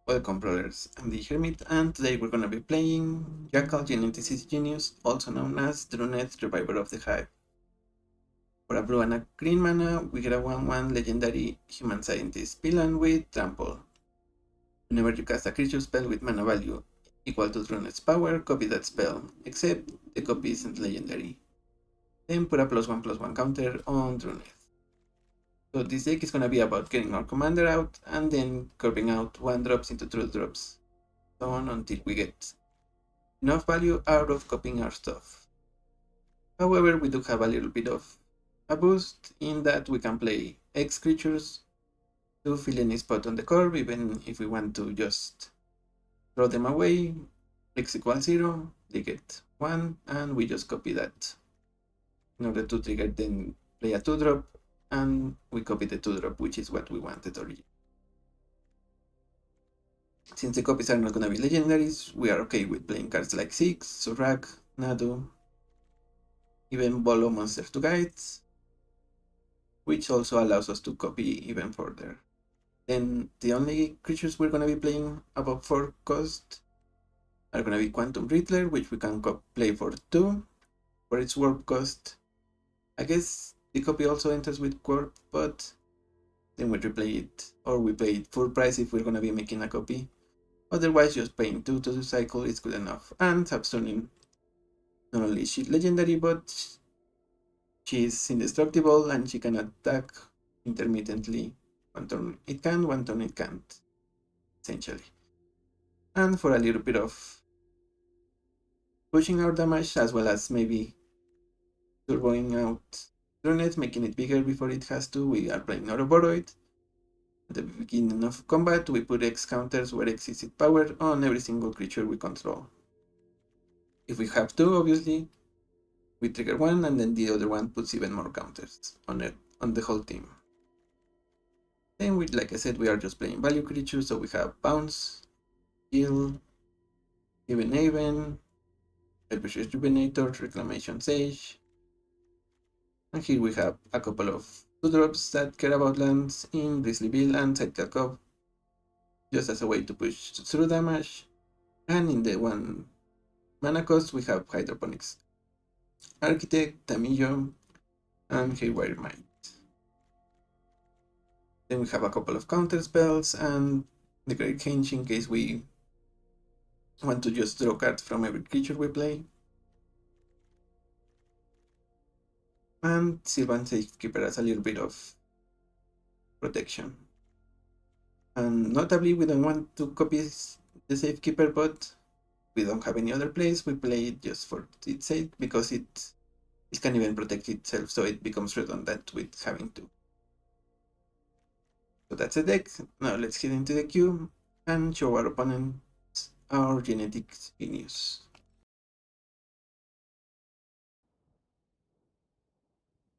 Welcome, brothers. I'm the Hermit, and today we're gonna be playing Jackal, Geneticist Genius, also known as Druneth, Reviver of the Hive. For a blue and a green mana, we get a 1/1 legendary human scientist villain with Trample. Whenever you cast a creature spell with mana value equal to Druneth's power, copy that spell, except the copy isn't legendary. Then put a +1/+1 counter on Druneth. So this deck is gonna be about getting our commander out and then curving out 1-drops into 2-drops. So on until we get enough value out of copying our stuff. However, we do have a little bit of a boost in that we can play X creatures to fill any spot on the curve, even if we want to just throw them away. X equals 0, they get 1, and we just copy that in order to trigger then play a 2-drop, and we copy the 2-drop, which is what we wanted originally. Since the copies are not going to be legendaries, we are okay with playing cards like Six, Surak, Nadu, even Volo monsters to guides, which also allows us to copy even further. Then the only creatures we're going to be playing above 4 cost are going to be Quantum Riddler, which we can play for 2 for its warp cost. I guess the copy also enters with warp, but then we replay it, or we play it full price if we're going to be making a copy. Otherwise, just paying 2 to cycle is good enough. And Substuning, not only is she legendary, but she's indestructible and she can attack intermittently. One turn it can, one turn it can't, essentially. And for a little bit of pushing our damage, as well as maybe turboing out Druneth, making it bigger before it has to, we are playing Ouroboros. At the beginning of combat, we put X counters where X is its power on every single creature we control. If we have to, obviously, we trigger one and then the other one puts even more counters on the whole team. Then, like I said, we are just playing value creatures, so we have Bounce, Heal, Even, Elvish Rejuvenator, Reclamation Sage. And here we have a couple of 2-drops that care about lands in Grizzlyville and Sidekill Cove, just as a way to push through damage. And in the 1 mana cost, we have Hydroponics Architect, Tamillo, and Haywire Might. Then we have a couple of counter spells and the Great Henge in case we want to just draw cards from every creature we play. And Sylvan Safekeeper as a little bit of protection. And notably, we don't want to copy the Safekeeper, but we don't have any other place. We play it just for its sake because it can even protect itself, so it becomes redundant with having to. So that's the deck. Now let's get into the queue and show our opponents our Geneticist Genius.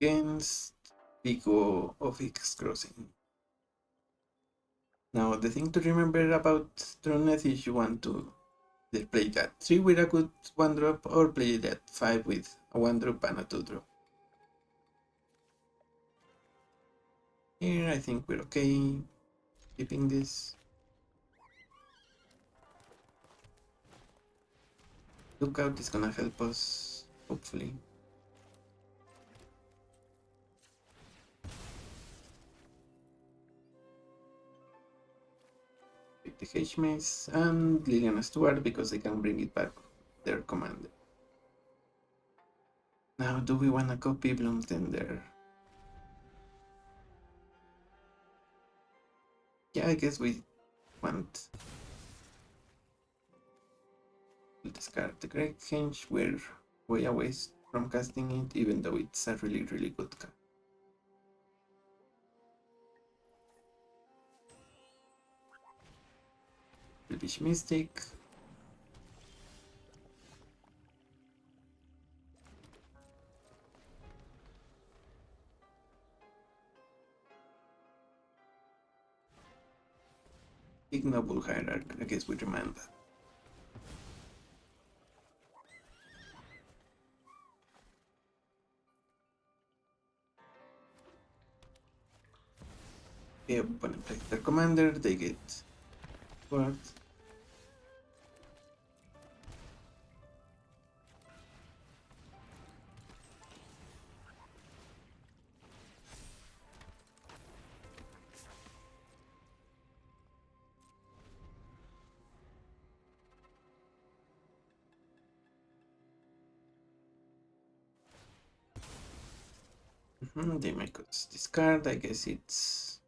Against Pico of X Crossing. Now the thing to remember about Druneth is you want to either play that 3 with a good 1-drop or play that 5 with a 1-drop and a 2-drop. Here I think we're okay keeping this. Lookout is gonna help us, hopefully. Pick the H-Mace and Liliana Stewart because they can bring it back their commander. Now do we wanna copy Bloom Tender? Yeah, I guess we want to discard the Great Henge. We're way away from casting it, even though it's a really, really good card. Elvish Mystic. Ignoble Hierarch, I guess we demand that. The opponent plays their commander, they get board. They make us discard. I guess it's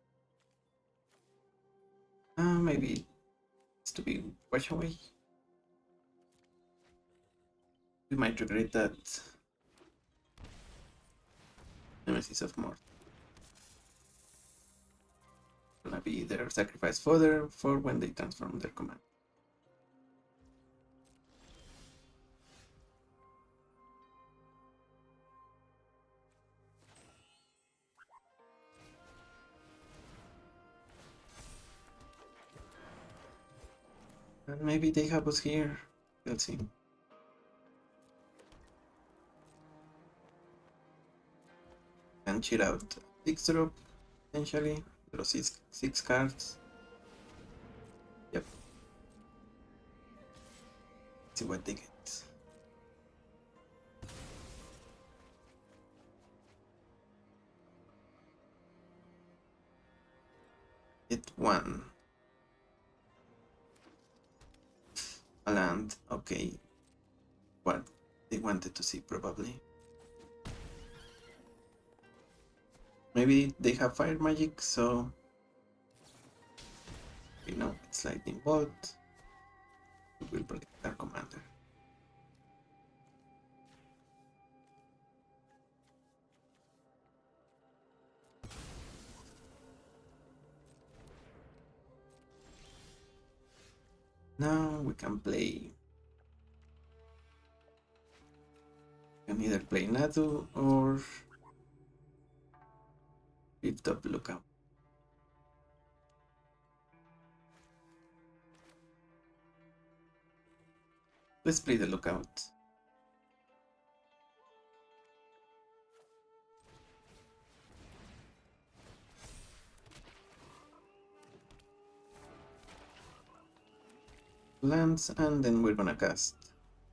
maybe it's to be washed away. We might regret that. Nemesis of Mort. Gonna be their sacrifice fodder for when they transform their command. And maybe they have us here. We'll see. And cheat out 6 drop, potentially. Draw 6 cards. Yep. See what they get. Hit 1. A land, okay. What they wanted to see, probably. Maybe they have fire magic, so you know it's lightning bolt. It will protect our commander. Now we can play. We can either play Nadu or lift up Lookout. Let's play the Lookout. Lands, and then we're gonna cast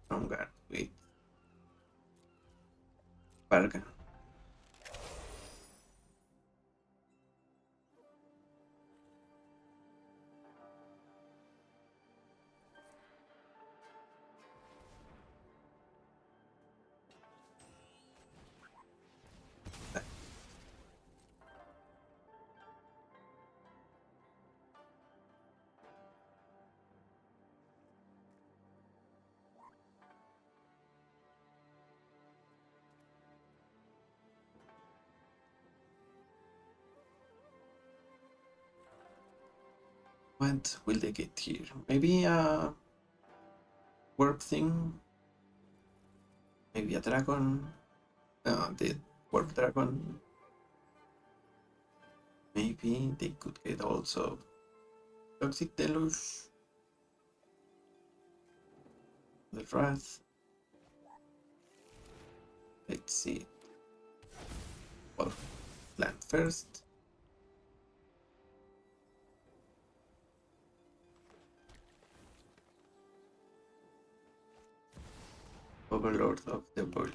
from guard with Bargain. What will they get here? Maybe a warp thing? Maybe a dragon? The warp dragon. Maybe they could get also Toxic Deluge. The Wrath. Let's see. Well, land first. Overlord of the Boiler.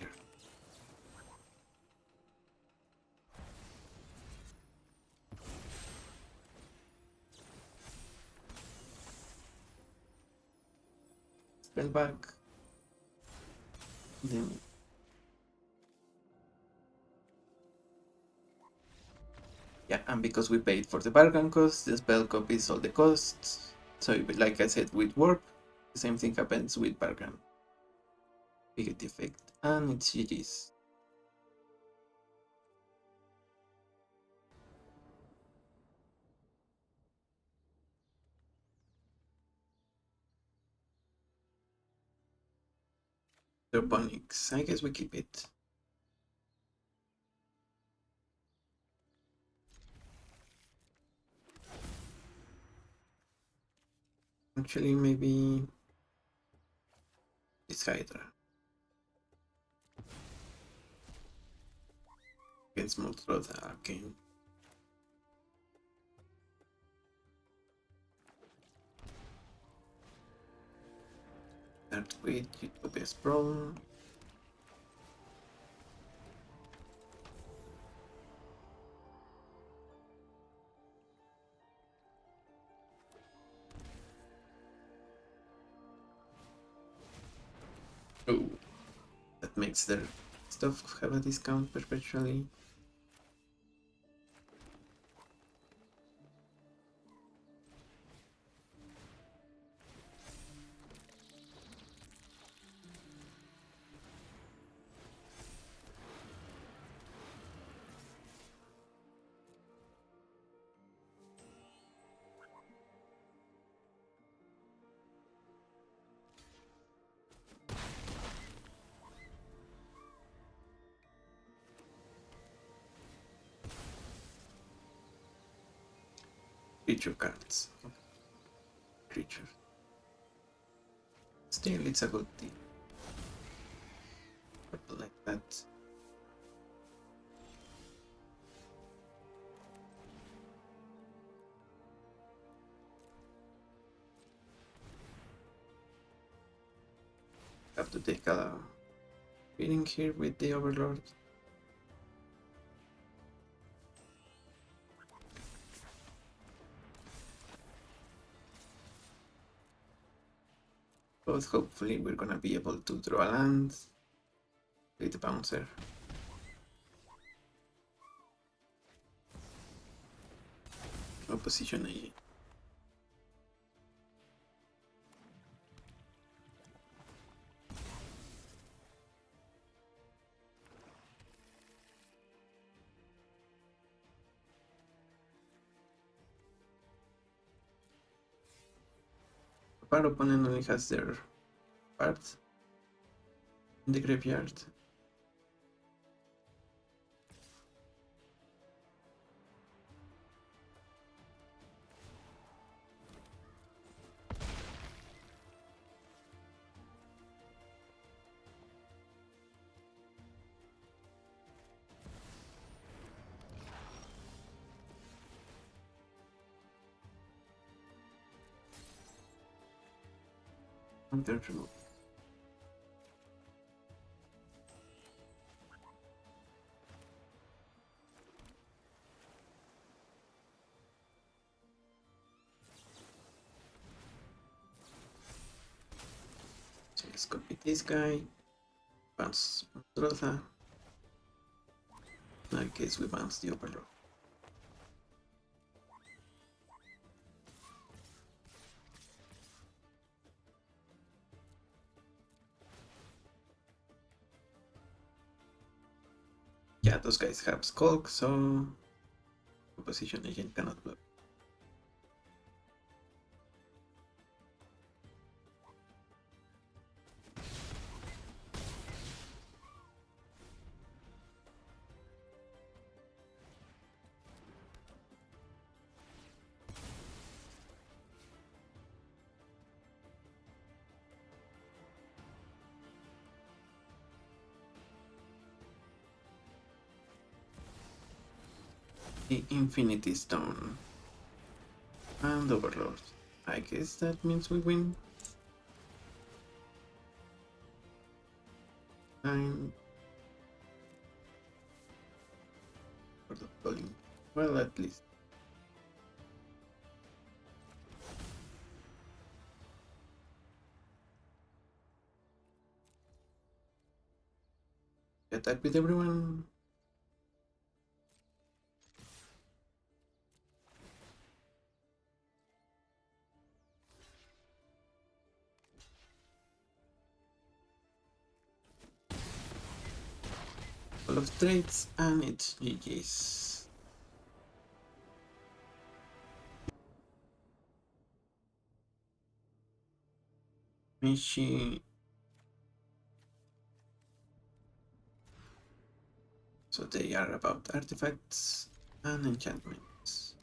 Spell back. Then yeah, and because we paid for the bargain cost, the spell copies all the costs. So like I said with warp, the same thing happens with bargain. We get the effect, and it's GG's. Hydroponics, I guess we keep it. Actually, maybe it's Hydra. Against Multiroda, okay. Start with Utopia's Brawl. Oh, that makes their stuff have a discount perpetually. Creature cards. Creature. Still, it's a good deal. Purple like that. Have to take a reading here with the Overlord. But hopefully we're gonna be able to draw a land with the bouncer. Opposition A. Our opponent only has their part in the graveyard. Counter remove. So let's copy this guy. Bounce Montrosa. In case we bounce the Overlord. Yeah, those guys have Skulk, so Opposition Agent cannot block. The Infinity Stone and Overlord. I guess that means we win. 9 for the bowling. Well, at least. Attack with everyone. Full of trades and it's GG's. Mishi. So they are about artifacts and enchantments.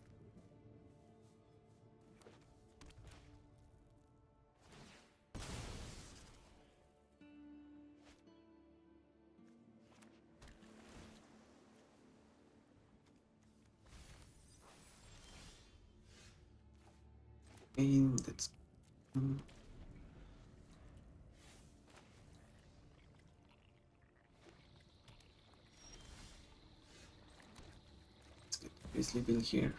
Okay, that's Grizzly Bill here.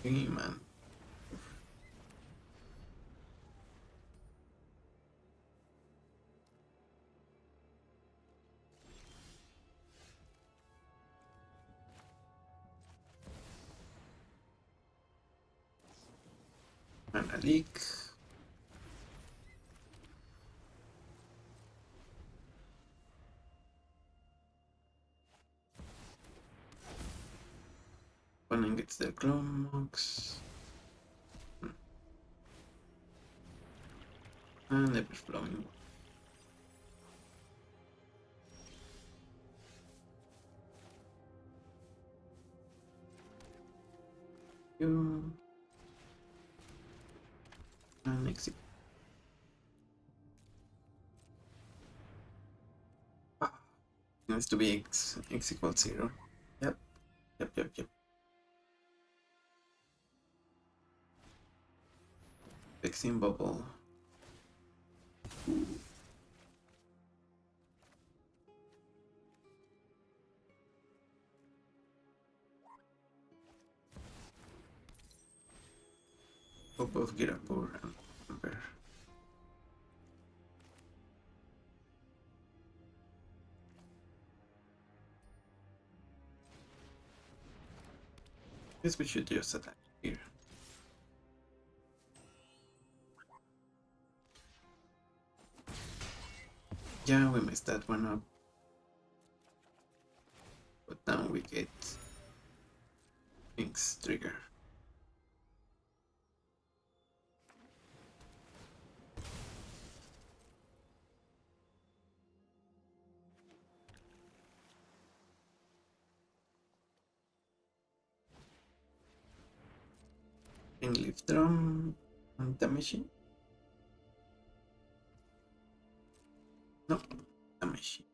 Hey man. And a leak. Opponent gets their Glomox. And ever flowing. You and exit. Needs to be x equals 0. Yep. Fixing bubble. We'll both get a poor and compare. Guess we should just attack here. Yeah, we messed that one up. But now we get Pink's trigger. Pink leaf drum and the machine. No, the machine.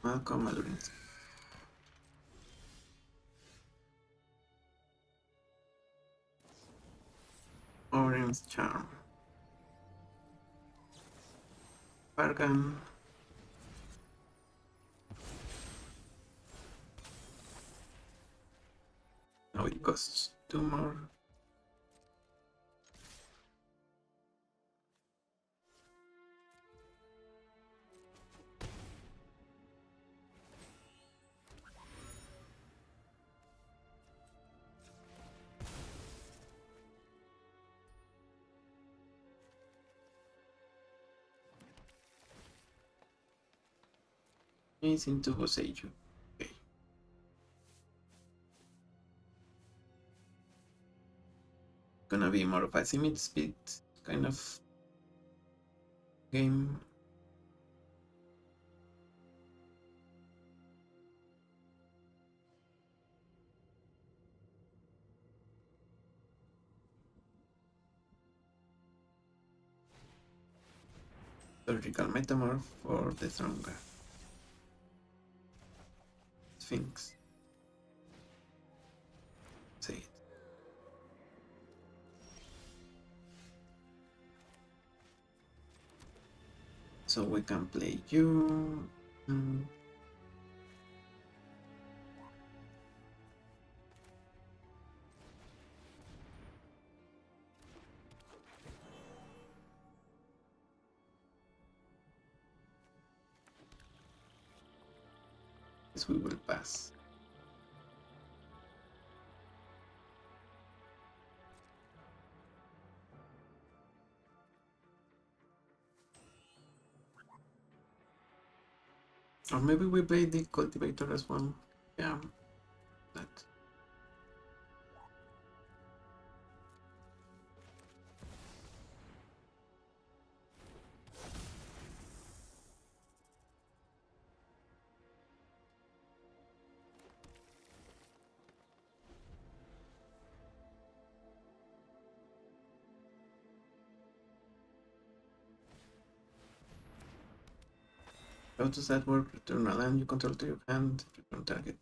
Welcome, Druneth. Orange charm. Bargain. Now it costs 2 more. He's into Boseiju. Okay. Gonna be more of a Simic speed kind of game. Surgical Metamorph for the stronger Sphinx. Say it. So we can play you. This we will pass. Or maybe we play the cultivator as well. Yeah, that. How does that work? Return a land you control to your hand. Return target.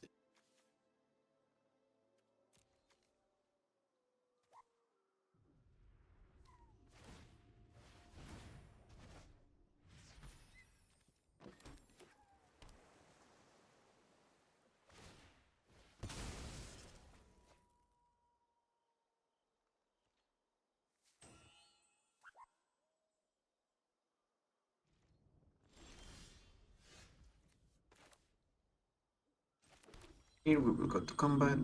Here we will go to combat.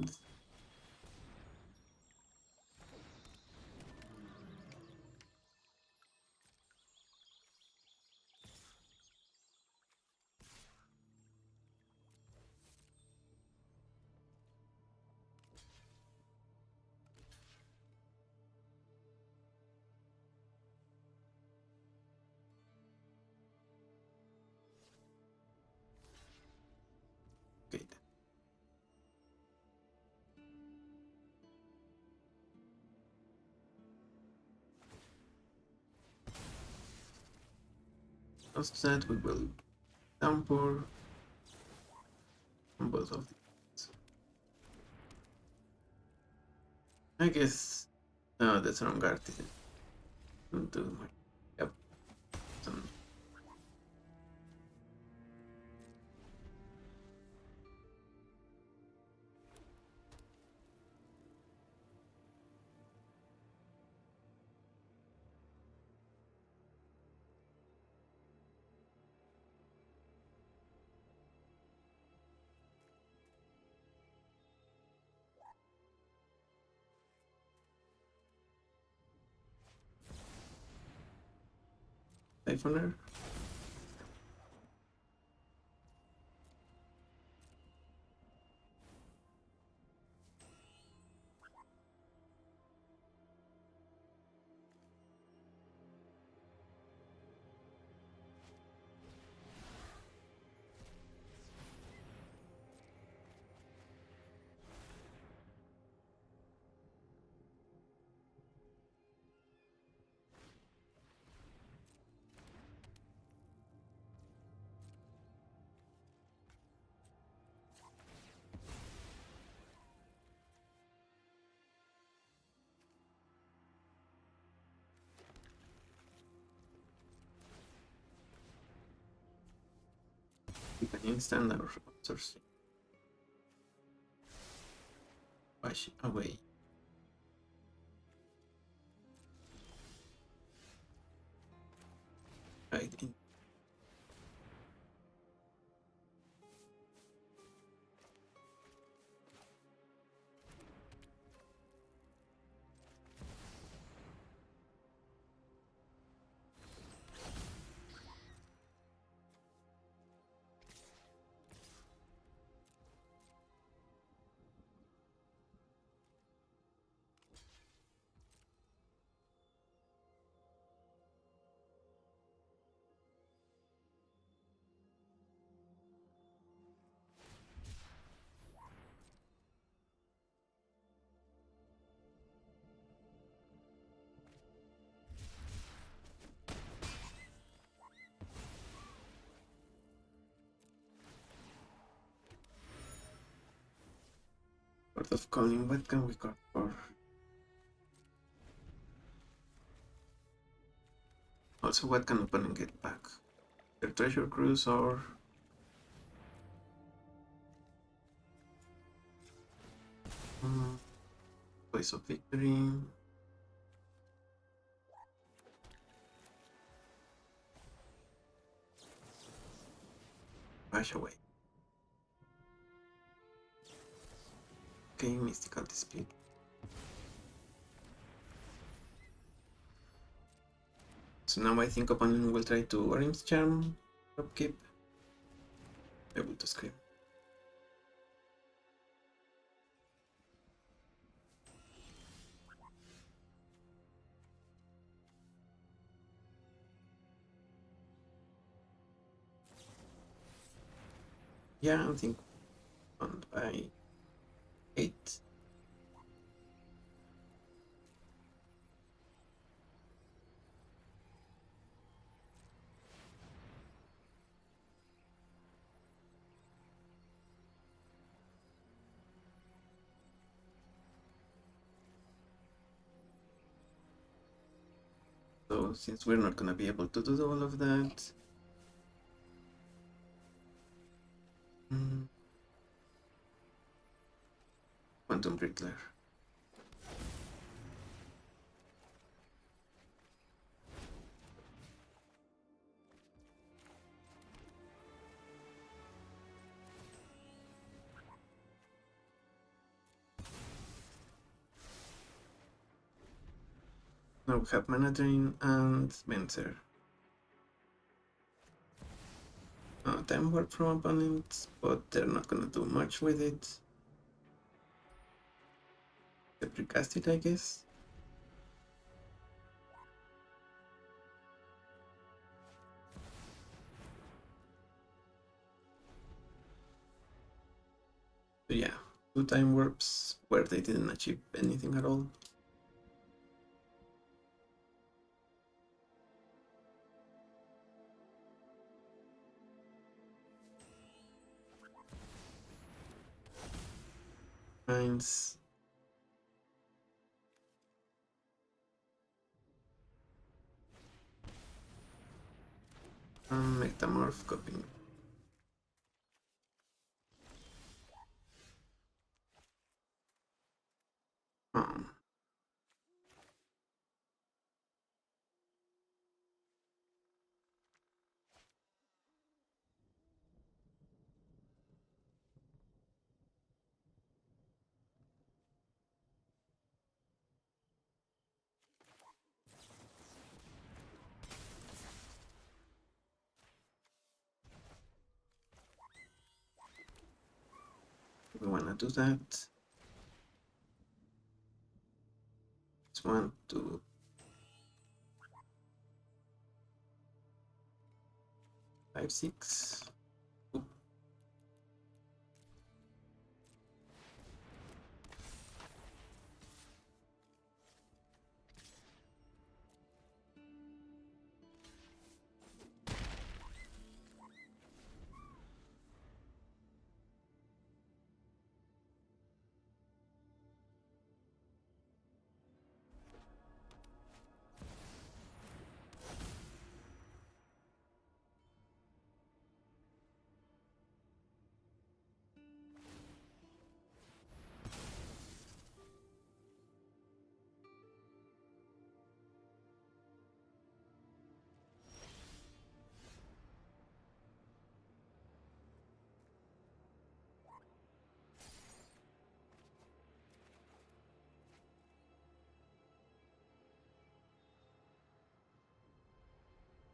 Okay. After that, we will downpour on both of these. I guess. No, that's wrong artisan. Do my. Yep. Some. Siphoner. You can instant or source. Wash away. Right in. Sort of calling. What can we call for? Also, what can opponent get back? Their treasure cruise or place of victory? Wash away. Okay, mystical dispute. So now I think opponent will try to orange charm, upkeep. Able to scream. Yeah, I think on by 8. So since we're not gonna be able to do all of that, Quantum Riddler. Now we have Mana Drain and Venser. Time Warp from opponents, but they're not gonna do much with it. They precast it, I guess. So yeah, 2 Time Warps where they didn't achieve anything at all. Mines. Metamorph copying. Um, we wanna do that. It's 1, 2, 5, 6.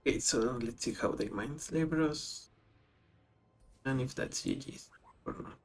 Okay, so let's see how they mine Slabros and if that's GG's or not.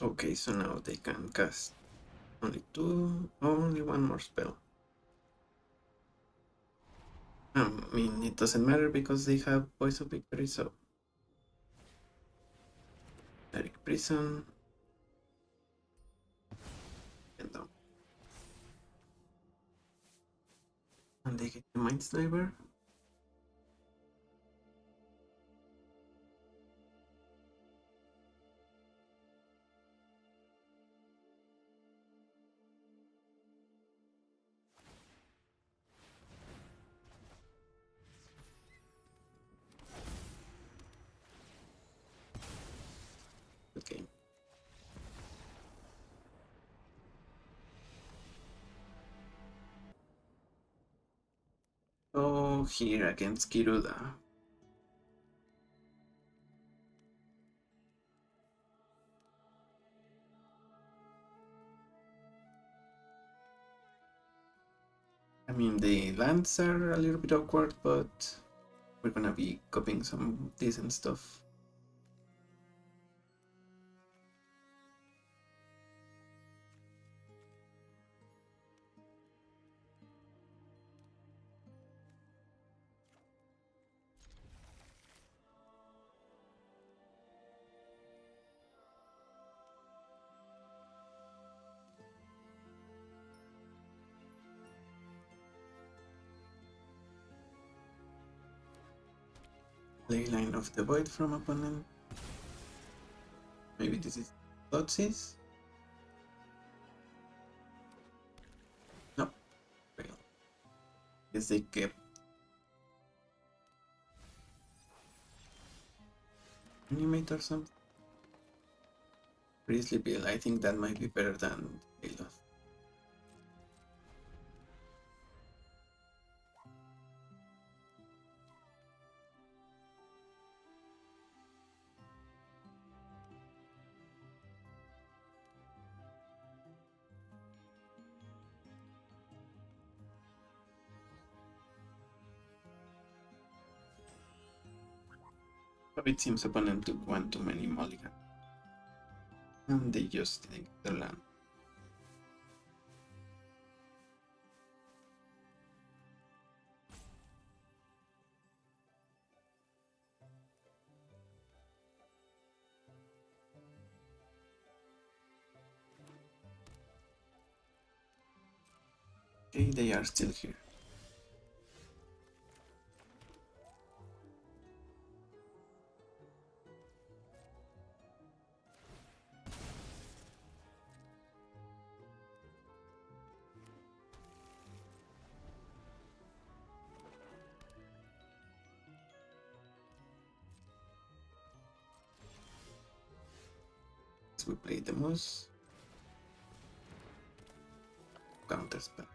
Okay, so now they can cast only one more spell. I mean, it doesn't matter because they have Voice of Victory, so. Direct Prison. And down. And they get the Mind Sliver. Okay. Oh, here against Kiruda. mean, the lands are a little bit awkward, but we're gonna be copying some decent stuff. Leyline of the Void from opponent. Maybe this is Thoughtseize? No. Well, guess they kept Animate or something. Grizzly Bill, I think that might be better than Halo. It seems opponent took one too many mulligan. And they just didn't get their land. Okay, they are still here. We play the moose. Counter spell.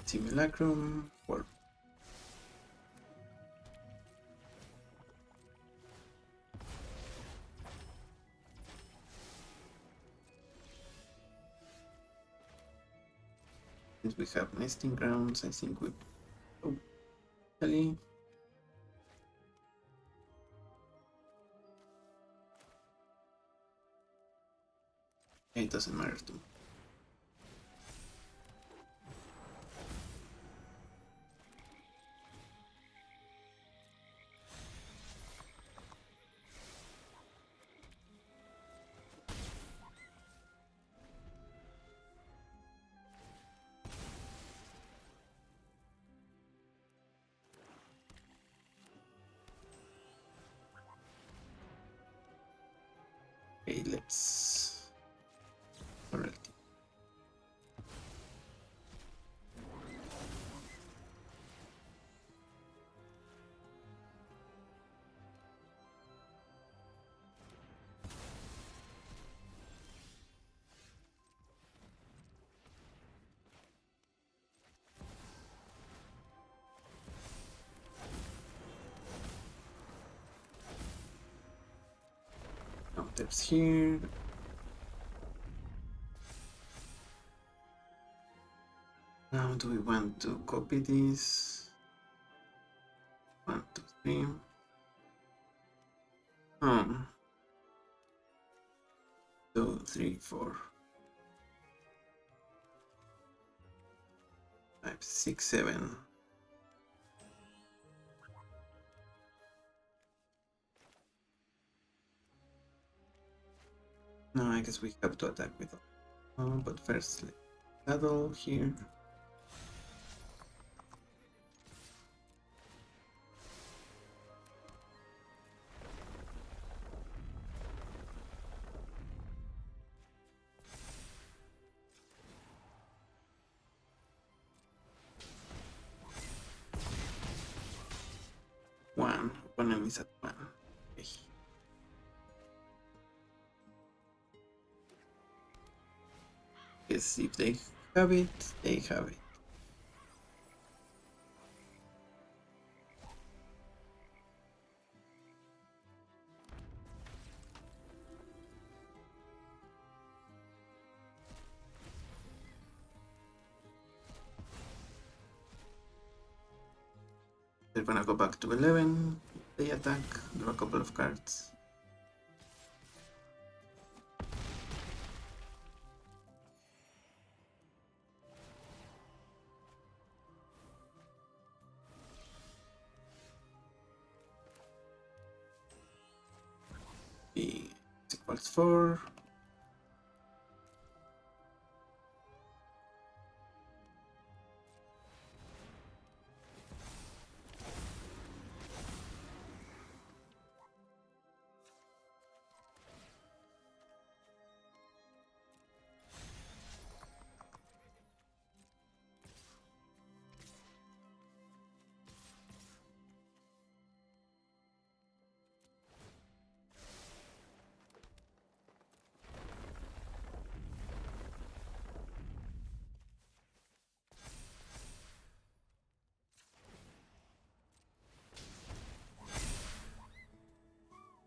Simulacrum. Warp. Since we have nesting grounds, I think we. Oh, actually. It doesn't matter to me. Okay, let's. Alright. Counters here. Now, do we want to copy this? 1, 2, 3. 2, 3, 4, 5, 6, 7. No, I guess we have to attack with all. But first, let's saddle here. One. Opponent is at 1. Okay. Yes, if they have it, they have it. gonna go back to 11, they attack, draw a couple of cards. Is equals 4.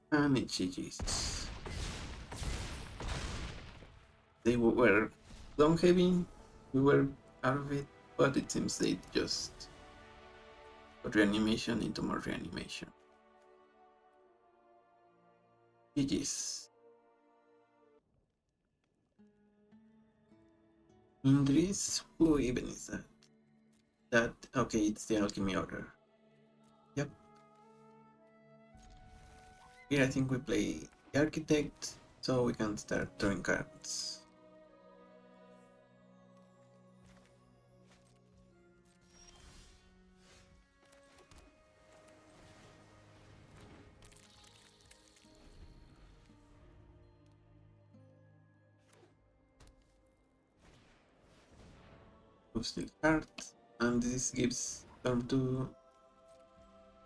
And it's GG's. They were long heavy, we were out of it, but it seems they just put reanimation into more reanimation. GG's. Indris? Who even is that? Okay, it's the alchemy order. Yep. Here I think we play the architect, so we can start drawing cards. Still cards, and this gives turn to.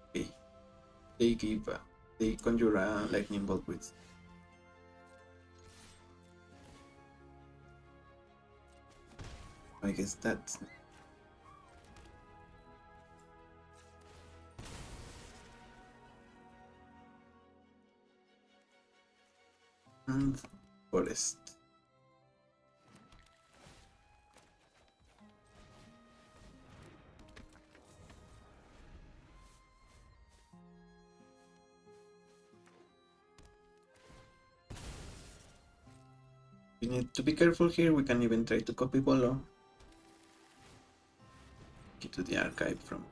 Okay, they conjure a lightning bolt with. I guess that's. And forest. We need to be careful here. We can even try to copy Volo. Get to the archive from.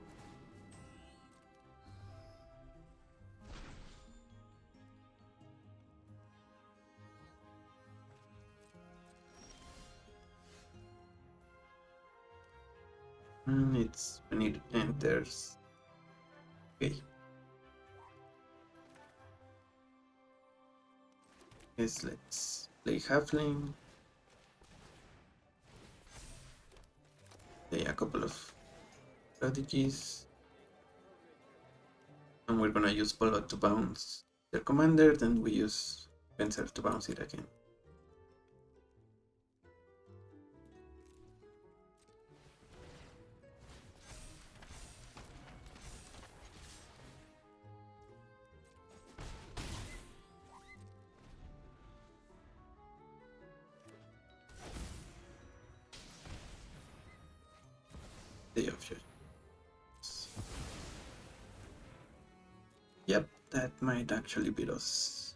And it's when it enters. Okay. Yes, let's play Halfling. Play a couple of strategies. And we're gonna use Volo to bounce their commander, then we use Fencer to bounce it again. Day of Judgments. Yep, that might actually beat us.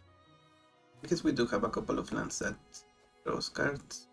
Because we do have a couple of lands that draws cards.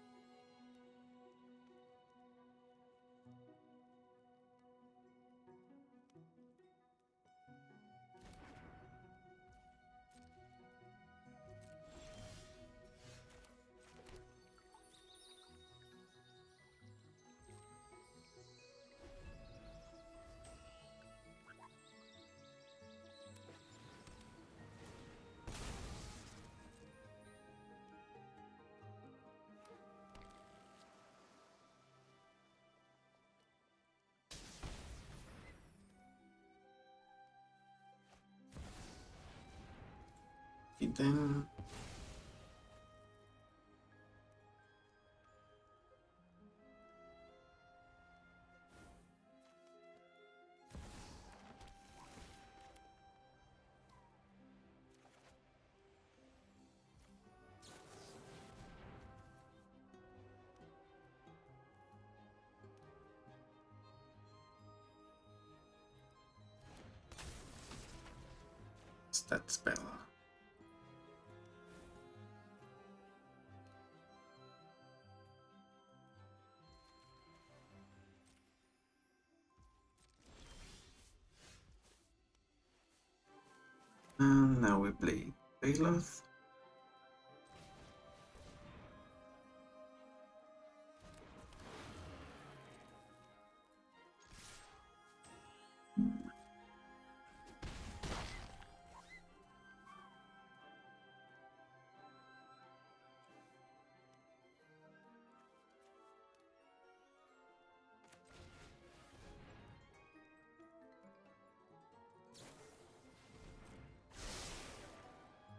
Then What's that spell? And now we play Payload.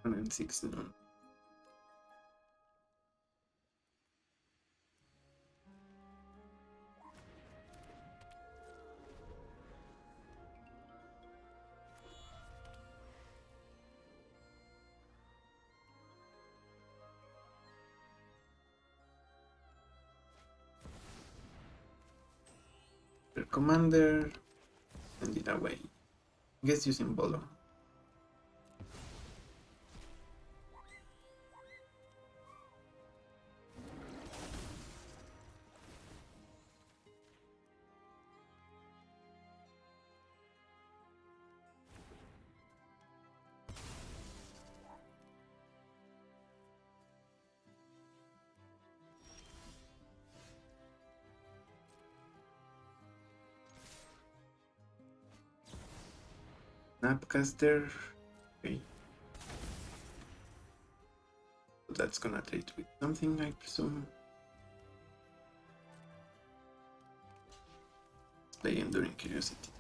And 6 noon. Your commander, send it away. Guess using Volo. Snapcaster. Okay. So that's gonna trade with something, I presume. Play Enduring Curiosity.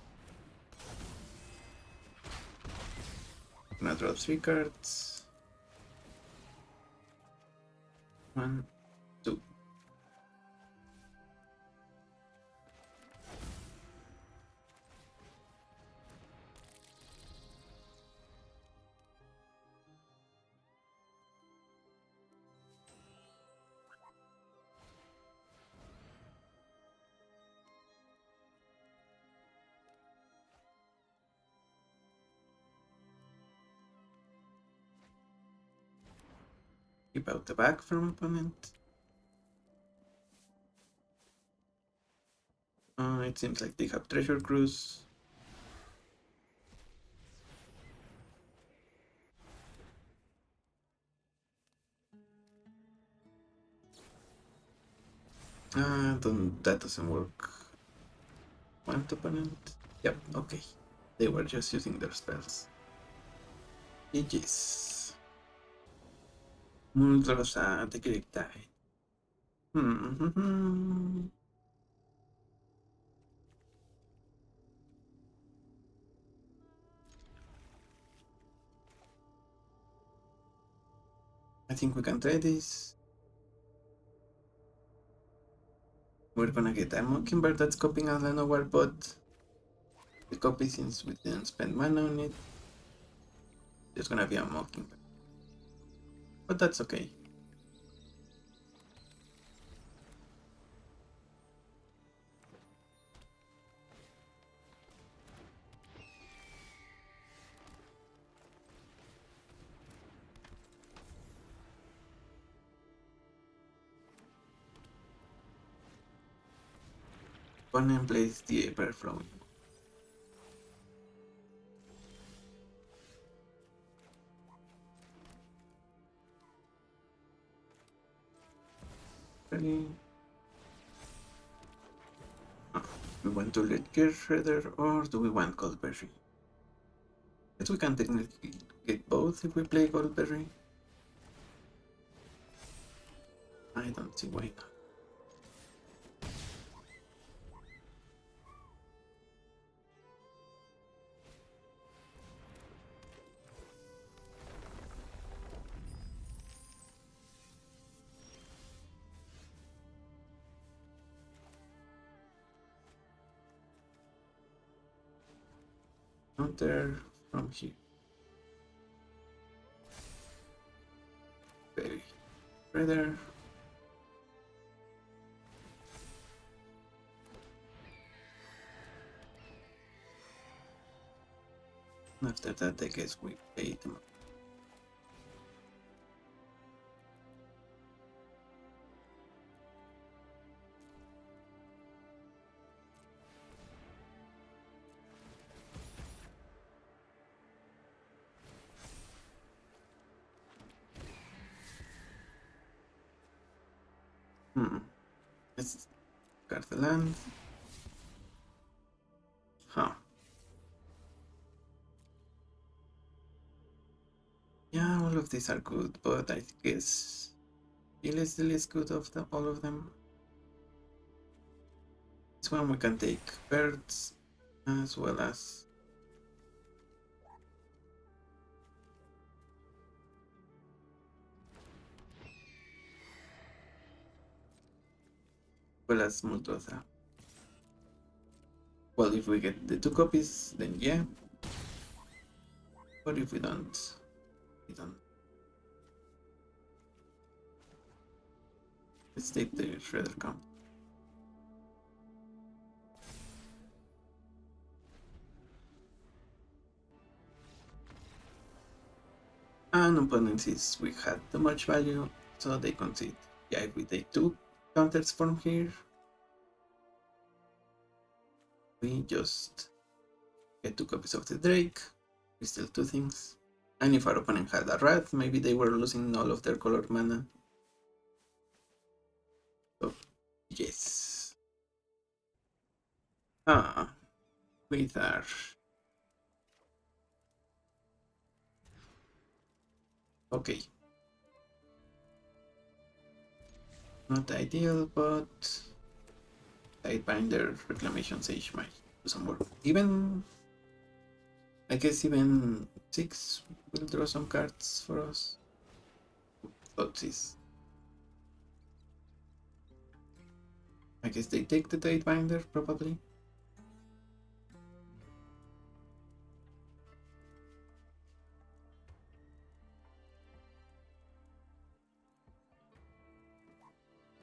Gonna draw 3 cards. 1, 2. Keep out the back from opponent. It seems like they have Treasure Cruise. That doesn't work. One opponent. Yep, okay. They were just using their spells. GG's. Muldrosa, the Great Tide. I think we can try this. We're gonna get a Mockingbird that's copying a Llanowar bot. The copy, since we didn't spend mana on it. There's gonna be a Mockingbird. But that's okay. Opponent plays the Everflowing. Really? We want to let Gear Shredder, or do we want Goldberry? Guess we can technically get both if we play Goldberry. I don't see why not. Counter from here. Very Shredder. After that, I guess we play them. Let's card the land. Huh. Yeah, all of these are good, but I guess Heal is the least good of all of them. This one we can take birds as well as Muldrotha. Well, if we get the 2 copies, then yeah. But if we don't, we don't. Let's take the Shredder comp. And opponent sees we had too much value, so they concede. Yeah, if we take 2 counters from here, we just get 2 copies of the Drake. We still 2 things. And if our opponent had a Wrath, maybe they were losing all of their colored mana. So, yes. With our okay. Not ideal, but Sidebinder Reclamation Sage might do some work. Even I guess even 6 will draw some cards for us. Oopsies. I guess they take the Sidebinder probably.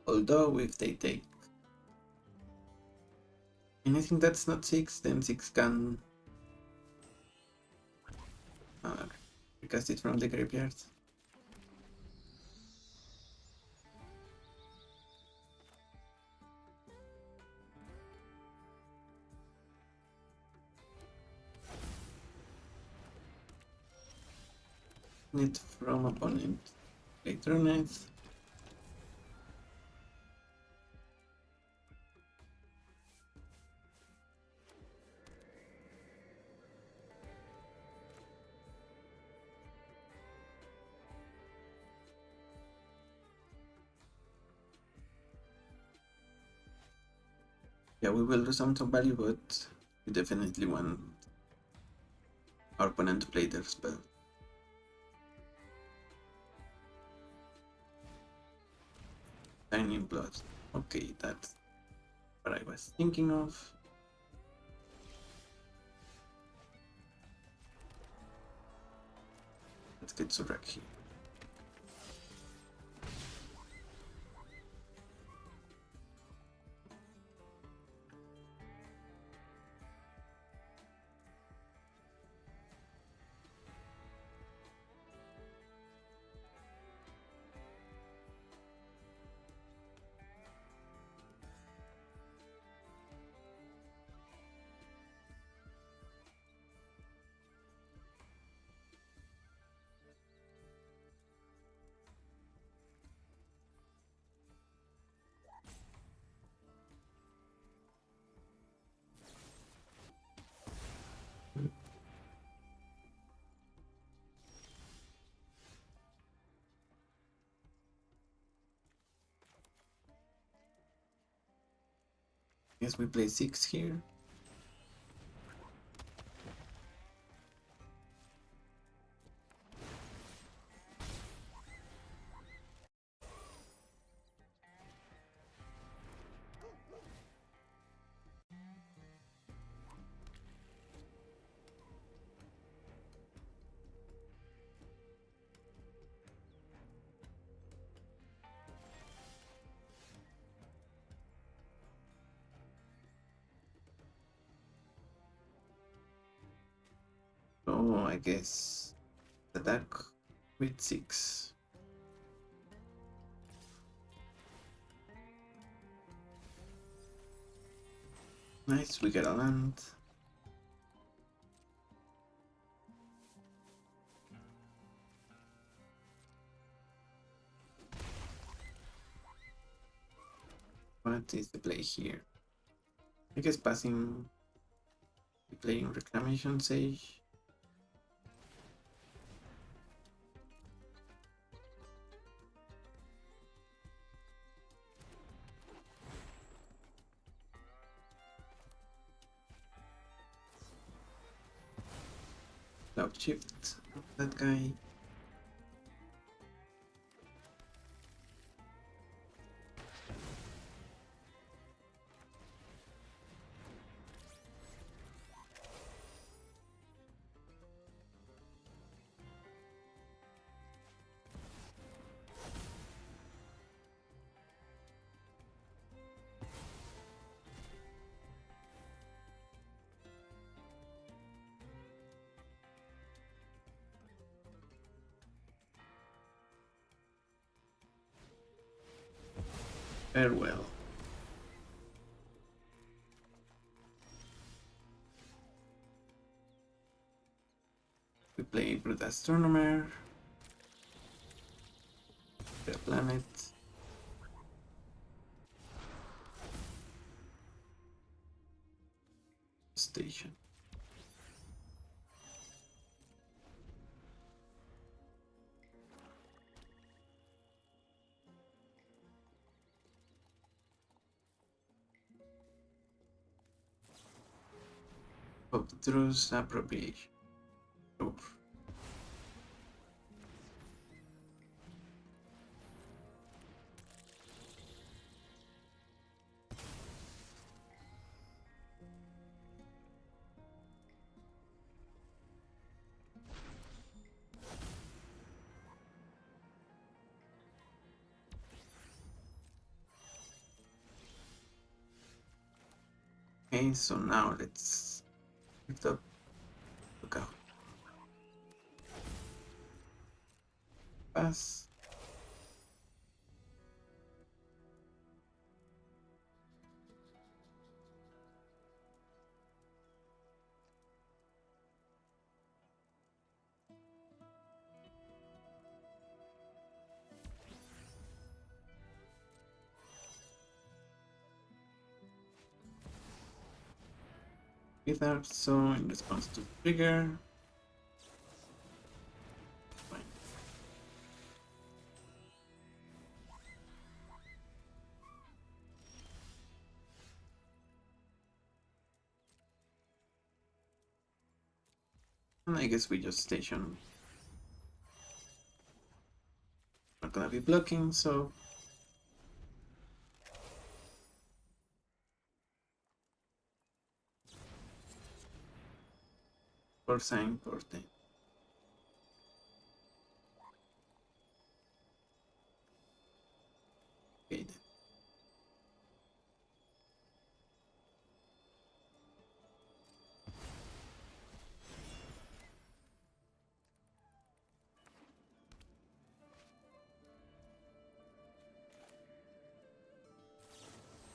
Although if they take anything that's not 6, then 6 can recast it from the graveyard. Need from opponent. Take Druneth. Yeah, we will lose some value, but we definitely want our opponent to play their spell. Tiny blood. Okay, that's what I was thinking of. Let's get Surak here. Guess we play 6 here. So I guess attack with 6. Nice, we get a land. What is the play here? I guess passing, playing Reclamation Sage. Cloud Shift, that guy. Farewell. We play Brute Astronomer. The planet. Station. Obtruse Appropriation. Oof. Okay, so now let's lift up. Look out. Pass. Either so in response to trigger. Fine. And I guess we just station. Not gonna be blocking, so for sign for 10. Okay then.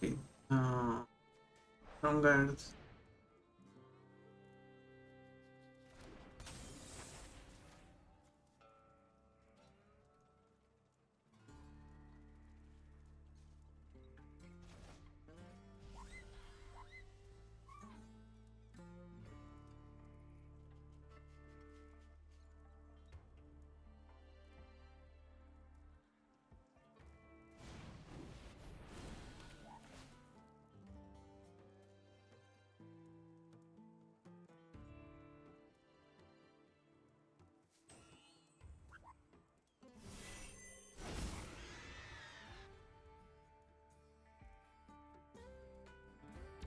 Okay. Strong guard.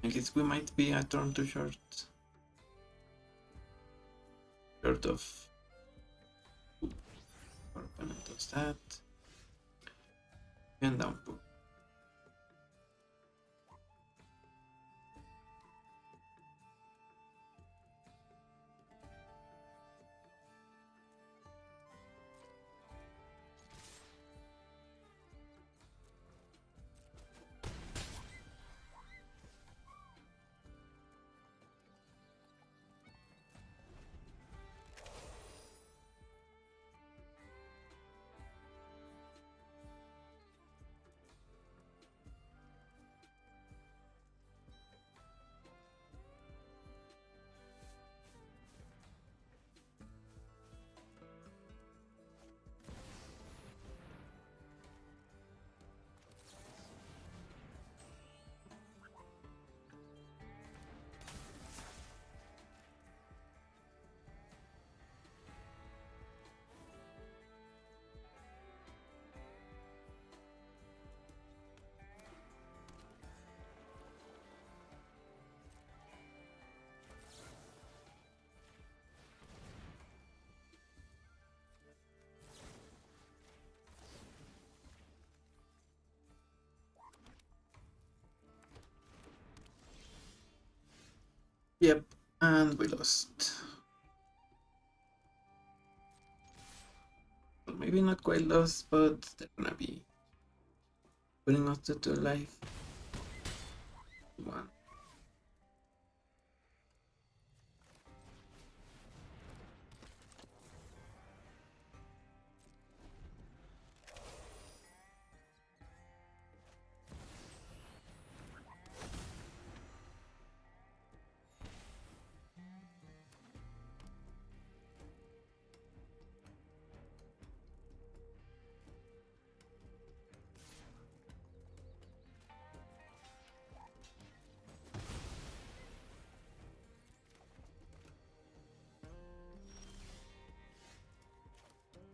I guess we might be a turn too short. Short of our opponent does that. And down poop. Yep, and we lost. Well, maybe not quite lost, but they're gonna be putting us to life. One.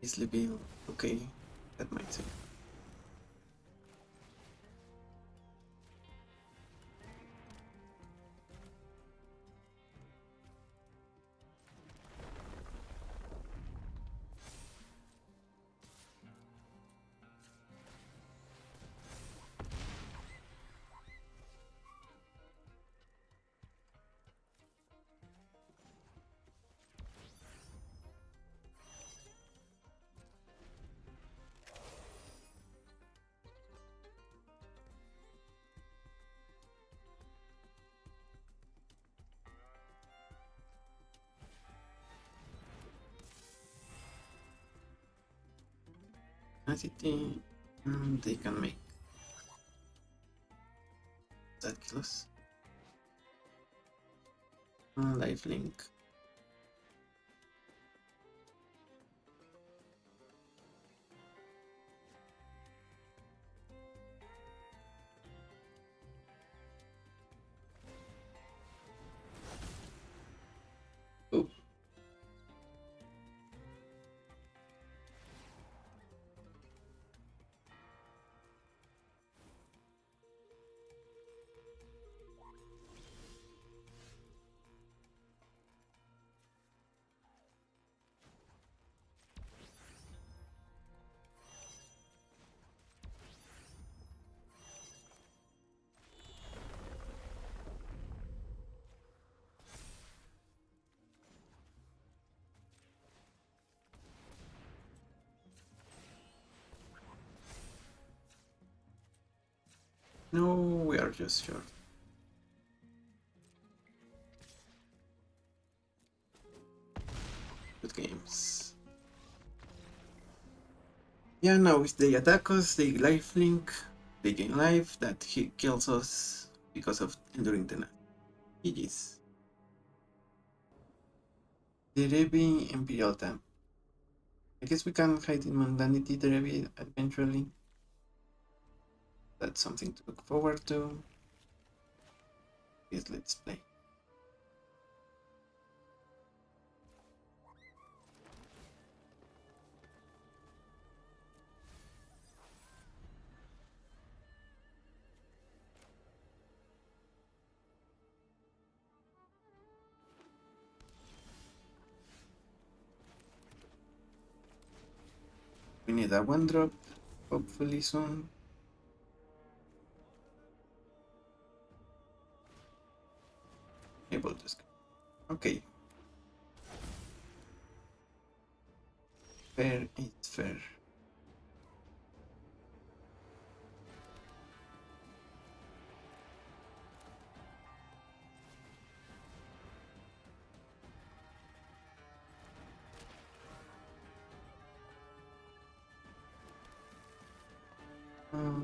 Easily be okay. That might save. Tenacity, and they can make that kill us. Lifelink. Oh. No, we are just short. Good games. Yeah, now if they attack us, they lifelink, they gain life, that he kills us because of enduring the night. GG's. Derevi Imperial Temp. I guess we can hide in Mundanity Derevi eventually. That's something to look forward to. Yes, let's play. We need a 1-drop, hopefully soon. Able to escape. Okay. Fair is fair.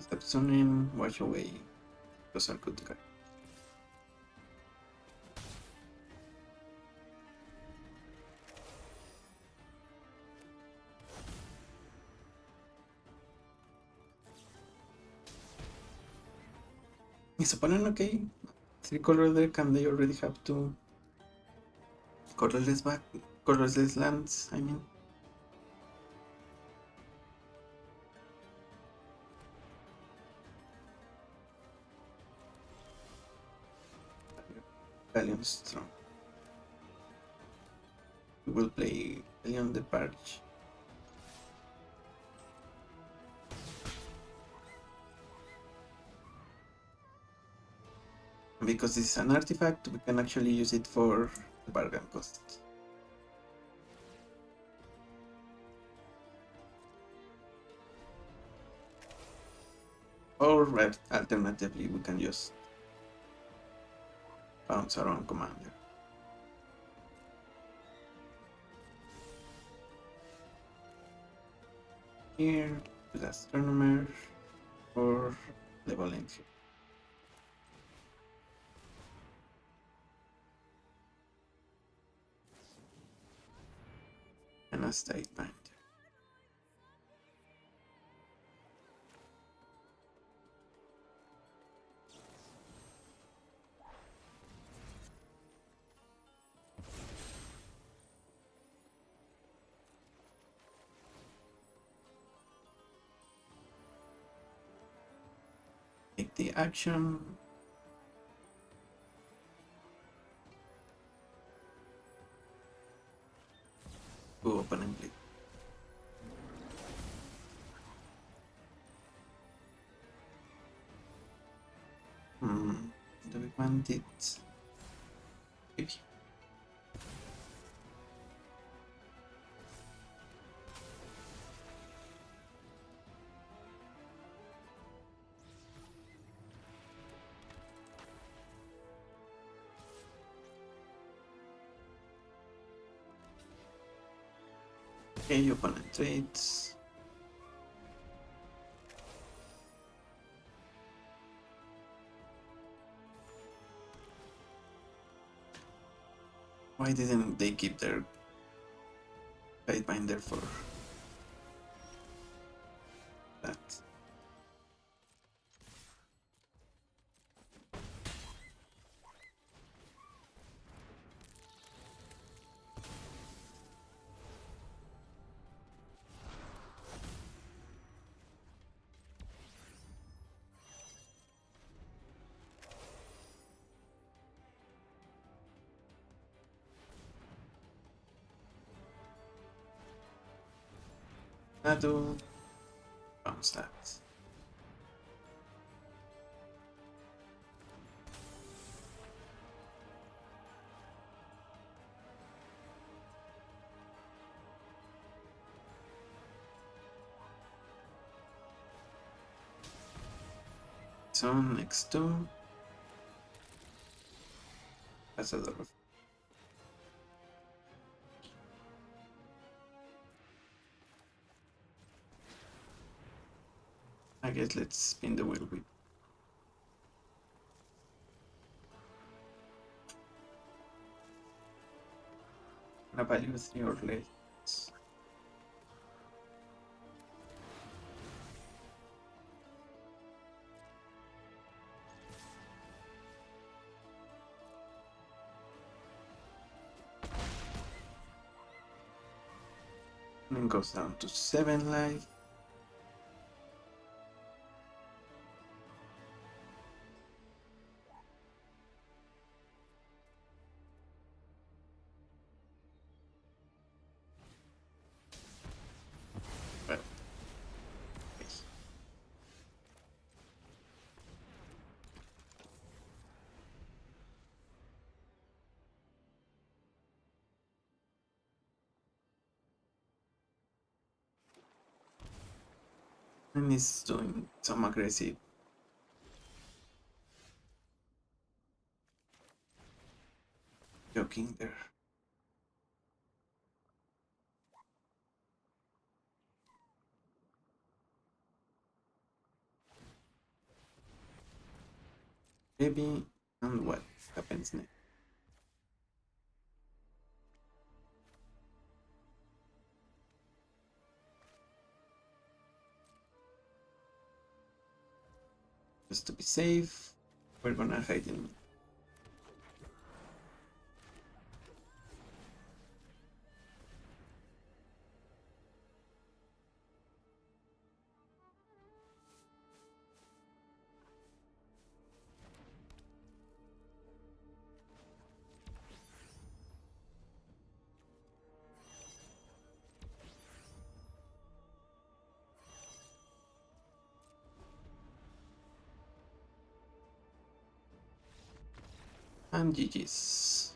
Step in, watch away. Those are good guys. Is opponent okay? 3 color deck and they already have 2 colorless lands, I mean. Galleon strong. We will play Galleon the Purge. Because this is an artifact, we can actually use it for the bargain cost. Or alternatively, we can just bounce our own commander. Here, to the astronomer, or the volunteer. And a state binder. Take the action. Go opponent play. Do we want it? Maybe. Okay, opponent trades. Why didn't they keep their Sidebinder for that? Shadow, bounce that. So next to that's a lot of. I guess let's spin the wheel with. A value 3 or less. And then goes down to 7 life. Well, okay. And he's doing some aggressive joking there. Maybe, and what happens next? Just to be safe, we're gonna hide him. And GG's.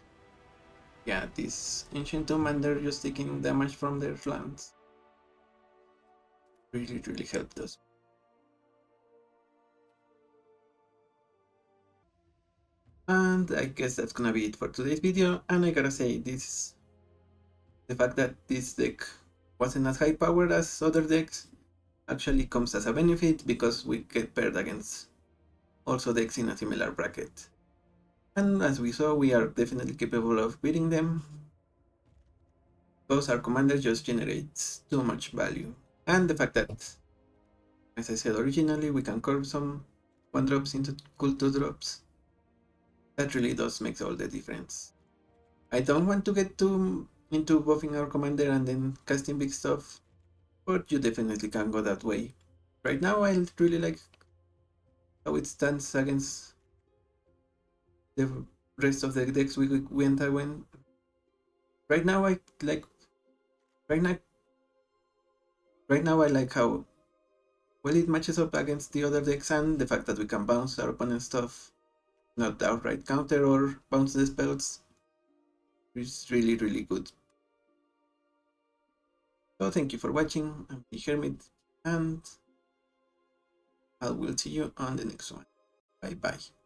Yeah, this Ancient Tomb and they're just taking damage from their lands. Really helped us. And I guess that's gonna be it for today's video. And I gotta say, the fact that this deck wasn't as high powered as other decks actually comes as a benefit because we get paired against also decks in a similar bracket. And as we saw, we are definitely capable of beating them because our commander just generates too much value. And the fact that, as I said originally, we can curve some 1-drops into cool 2-drops, that really does make all the difference. I don't want to get too into buffing our commander and then casting big stuff, but you definitely can go that way. Right now, I really like how it stands against the rest of the decks we went. Right now, I like right now. Right now, I like how well it matches up against the other decks and the fact that we can bounce our opponent's stuff, not outright counter or bounce the spells. It's really good. So thank you for watching. I'm the Hermit, and I will see you on the next one. Bye bye.